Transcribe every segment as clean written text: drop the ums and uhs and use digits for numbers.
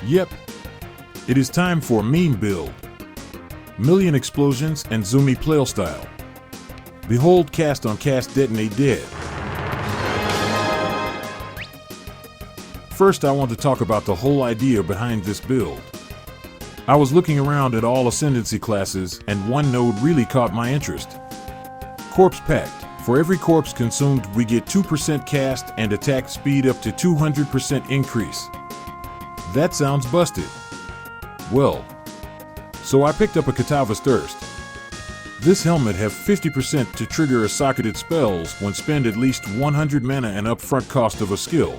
Yep, it is time for a meme build. Million explosions and zoomy playstyle. Behold cast on cast Detonate dead. First, I want to talk about the whole idea behind this build. I was looking around at all ascendancy classes and one node really caught my interest. Corpse Pact. For every corpse consumed, we get 2% cast and attack speed up to 200% increase. That sounds busted. Well, so I picked up a Katava's Thirst. This helmet have 50% to trigger a socketed spells when spend at least 100 mana and upfront cost of a skill.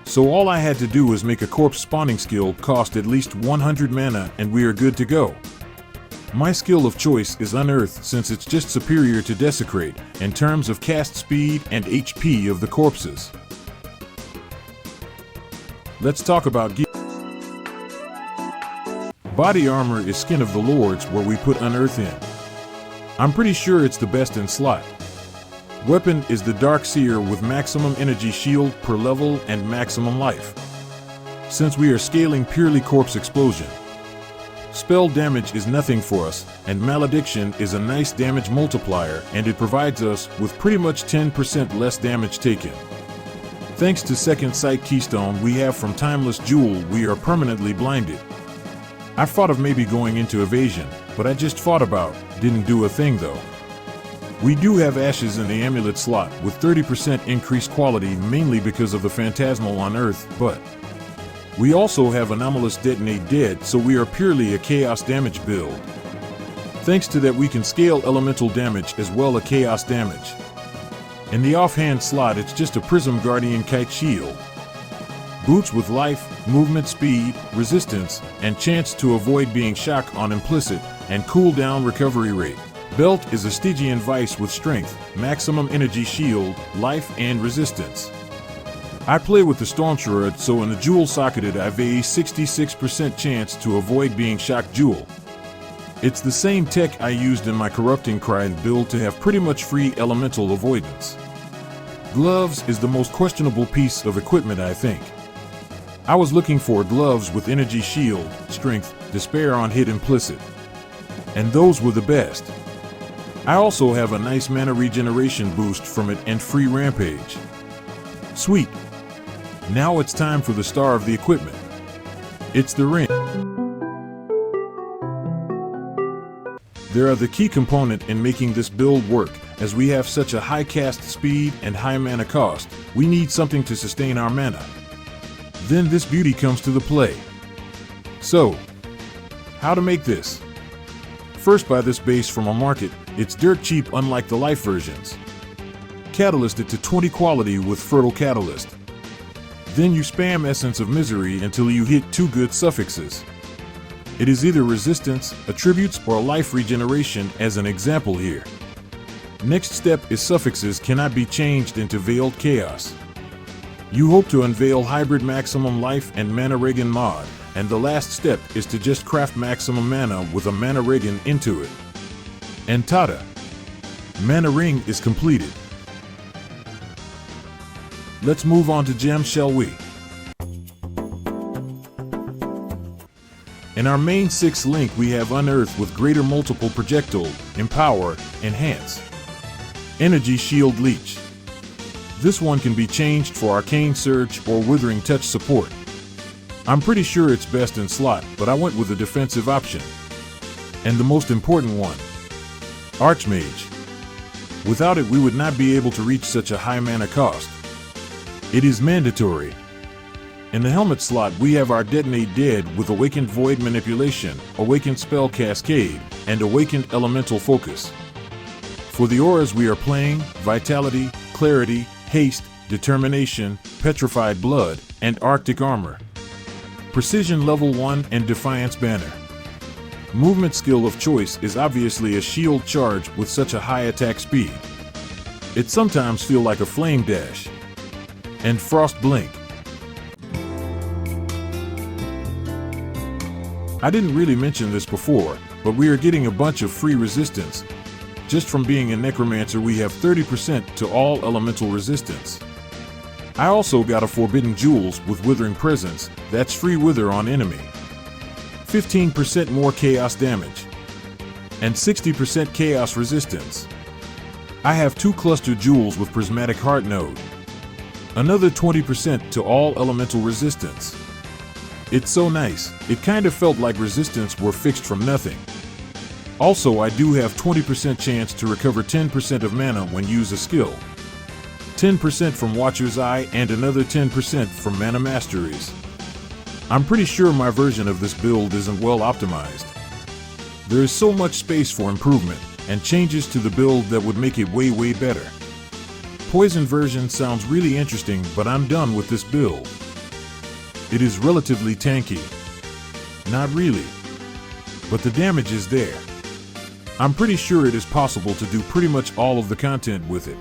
So all I had to do was make a corpse spawning skill cost at least 100 mana and we are good to go. My skill of choice is Unearth since it's just superior to Desecrate in terms of cast speed and HP of the corpses. Let's talk about gear. Body armor is Skin of the Lords where we put Unearth in. I'm pretty sure it's the best in slot. Weapon is the Dark Seer with maximum energy shield per level and maximum life. Since we are scaling purely corpse explosion. Spell damage is nothing for us, and Malediction is a nice damage multiplier and it provides us with pretty much 10% less damage taken. Thanks to Second Sight Keystone we have from Timeless Jewel, we are permanently blinded. I thought of maybe going into Evasion, but I just thought about, didn't do a thing though. We do have Ashes in the Amulet slot with 30% increased quality mainly because of the Phantasmal Unearth, but we also have Anomalous Detonate dead, so we are purely a chaos damage build. Thanks to that we can scale elemental damage as well as chaos damage. In the offhand slot it's just a Prism Guardian Kite Shield. Boots with life, movement speed, resistance, and chance to avoid being shocked on implicit, and cooldown recovery rate. Belt is a Stygian Vice with strength, maximum energy shield, life and resistance. I play with the Stormshroud, so in the Jewel socketed I have a 66% chance to avoid being shocked Jewel. It's the same tech I used in my Corrupting Cry build to have pretty much free elemental avoidance. Gloves is the most questionable piece of equipment I think. I was looking for gloves with energy shield, strength, despair on hit implicit. And those were the best. I also have a nice mana regeneration boost from it and free rampage. Sweet. Now it's time for the star of the equipment. It's the ring. They are the key component in making this build work, as we have such a high cast speed and high mana cost, we need something to sustain our mana. Then this beauty comes to the play. So, how to make this? First, buy this base from a market. It's dirt cheap unlike the life versions. Catalyst it to 20 quality with Fertile Catalyst. Then you spam Essence of Misery until you hit 2 good suffixes. It is either resistance, attributes, or life regeneration as an example here. Next step is suffixes cannot be changed into Veiled Chaos. You hope to unveil Hybrid Maximum Life and Mana Regan mod, and the last step is to just craft maximum mana with a Mana Regan into it. And tada! Mana Ring is completed. Let's move on to gems, shall we? In our main 6 link we have Unearth with greater multiple projectile, empower, enhance. Energy shield leech. This one can be changed for Arcane Surge or Withering Touch support. I'm pretty sure it's best in slot, but I went with a defensive option. And the most important one, Archmage. Without it we would not be able to reach such a high mana cost. It is mandatory. In the helmet slot we have our Detonate dead with Awakened Void Manipulation, Awakened Spell Cascade, and Awakened Elemental Focus. For the auras we are playing Vitality, Clarity, Haste, Determination, Petrified Blood, and Arctic Armor. Precision level 1 and Defiance Banner. Movement skill of choice is obviously a shield charge with such a high attack speed. It sometimes feels like a Flame Dash. And Frost Blink. I didn't really mention this before, but we are getting a bunch of free resistance. Just from being a Necromancer we have 30% to all elemental resistance. I also got a Forbidden Jewels with Withering Presence, that's free wither on enemy. 15% more chaos damage. And 60% chaos resistance. I have 2 clustered jewels with Prismatic Heart node. Another 20% to all elemental resistance. It's so nice, it kind of felt like resistance were fixed from nothing. Also, I do have 20% chance to recover 10% of mana when use a skill. 10% from Watcher's Eye and another 10% from Mana Masteries. I'm pretty sure my version of this build isn't well optimized. There is so much space for improvement and changes to the build that would make it way better. Poison version sounds really interesting, but I'm done with this build. It is relatively tanky. Not really. But the damage is there. I'm pretty sure it is possible to do pretty much all of the content with it.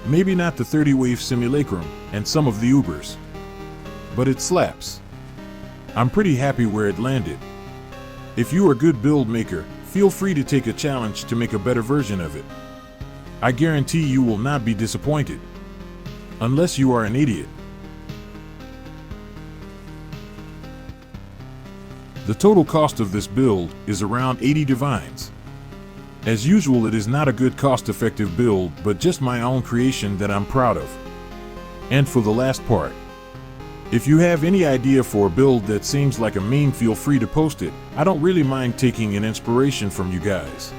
Maybe not the 30-wave simulacrum and some of the Ubers. But it slaps. I'm pretty happy where it landed. If you are a good build maker, feel free to take a challenge to make a better version of it. I guarantee you will not be disappointed. Unless you are an idiot. The total cost of this build is around 80 divines. As usual, it is not a good cost-effective build, but just my own creation that I'm proud of. And for the last part, if you have any idea for a build that seems like a meme, feel free to post it. I don't really mind taking an inspiration from you guys.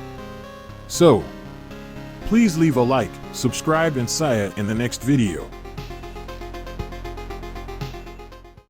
So, please leave a like, subscribe, and see ya in the next video.